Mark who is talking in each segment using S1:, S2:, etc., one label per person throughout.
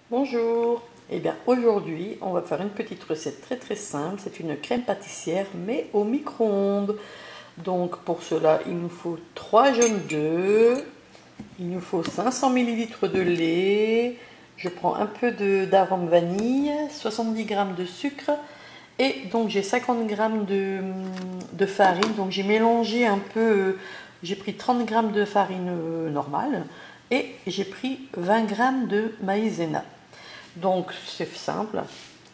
S1: Bonjour. Eh bien aujourd'hui on va faire une petite recette très simple. C'est une crème pâtissière mais au micro-ondes. Donc pour cela il nous faut 3 jaunes d'œufs, il nous faut 500 ml de lait, je prends un peu d'arôme vanille, 70 g de sucre et donc j'ai 50 g de farine. Donc j'ai mélangé un peu, j'ai pris 30 g de farine normale et j'ai pris 20 g de maïzena. Donc c'est simple,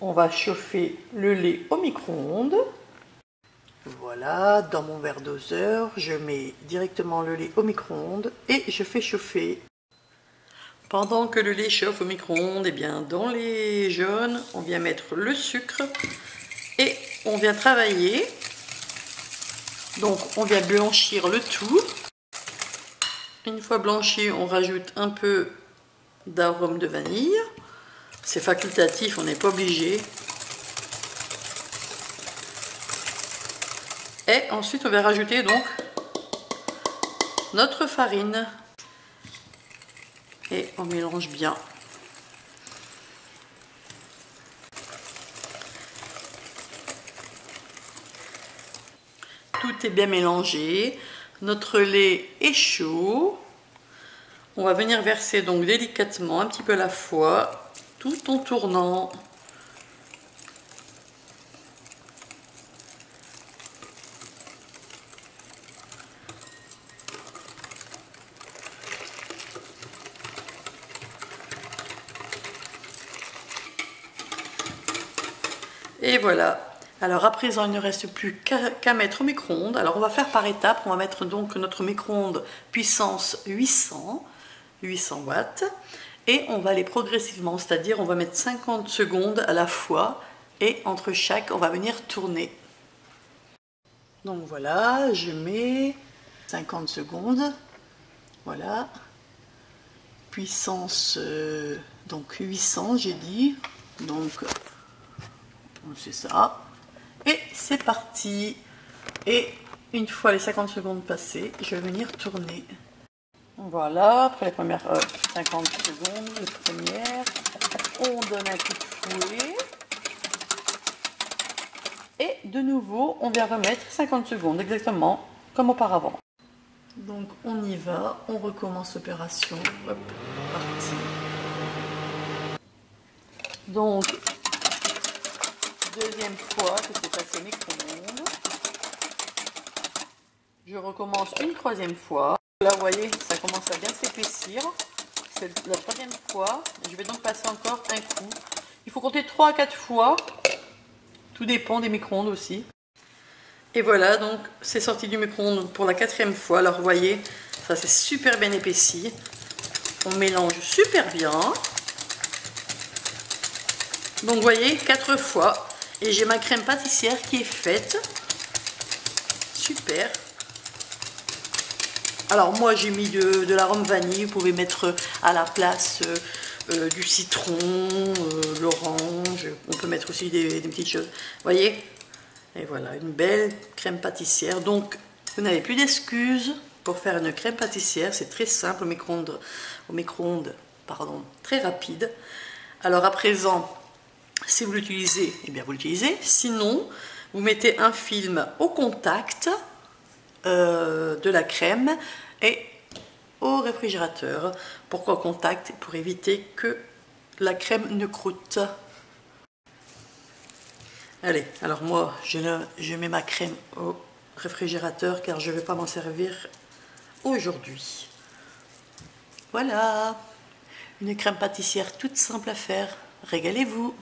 S1: on va chauffer le lait au micro-ondes. Voilà, dans mon verre doseur, je mets directement le lait au micro-ondes et je fais chauffer. Pendant que le lait chauffe au micro-ondes, eh bien dans les jaunes, on vient mettre le sucre et on vient travailler. Donc on vient blanchir le tout. Une fois blanchi, on rajoute un peu d'arôme de vanille. C'est facultatif, on n'est pas obligé. Et ensuite on va rajouter donc notre farine. Et on mélange bien. Tout est bien mélangé. Notre lait est chaud. On va venir verser donc délicatement, un petit peu à la fois, tout en tournant. Et voilà. Alors à présent, il ne reste plus qu'à mettre au micro-ondes. Alors on va faire par étapes. On va mettre donc notre micro-ondes puissance 800 watts. Et on va aller progressivement, c'est-à-dire on va mettre 50 secondes à la fois. Et entre chaque, on va venir tourner. Donc voilà, je mets 50 secondes. Voilà. Puissance donc 800, j'ai dit. Donc c'est ça. Et c'est parti. Et une fois les 50 secondes passées, je vais venir tourner. Voilà, après les premières 50 secondes, les premières, on donne un coup de fouet. Et de nouveau, on vient remettre 50 secondes, exactement comme auparavant. Donc on y va, on recommence l'opération. Hop, parti. Donc, deuxième fois que c'est passé au micro-ondes. Je recommence une troisième fois. Là, vous voyez, ça commence à bien s'épaissir. C'est la troisième fois. Je vais donc passer encore un coup. Il faut compter 3 à 4 fois. Tout dépend des micro-ondes aussi. Et voilà, donc c'est sorti du micro-ondes pour la 4e fois. Alors, vous voyez, ça c'est super bien épaissi. On mélange super bien. Donc, vous voyez, 4 fois. Et j'ai ma crème pâtissière qui est faite. Super. Alors moi j'ai mis de l'arôme vanille, vous pouvez mettre à la place du citron, l'orange, on peut mettre aussi des petites choses. Vous voyez? Et voilà, une belle crème pâtissière. Donc vous n'avez plus d'excuses pour faire une crème pâtissière, c'est très simple au micro-ondes, pardon, très rapide. Alors à présent, si vous l'utilisez, eh bien vous l'utilisez. Sinon, vous mettez un film au contact de la crème et au réfrigérateur. Pourquoi au contact? Pour éviter que la crème ne croûte. Allez, alors moi je mets ma crème au réfrigérateur car je ne vais pas m'en servir aujourd'hui. Voilà, une crème pâtissière toute simple à faire. Régalez-vous.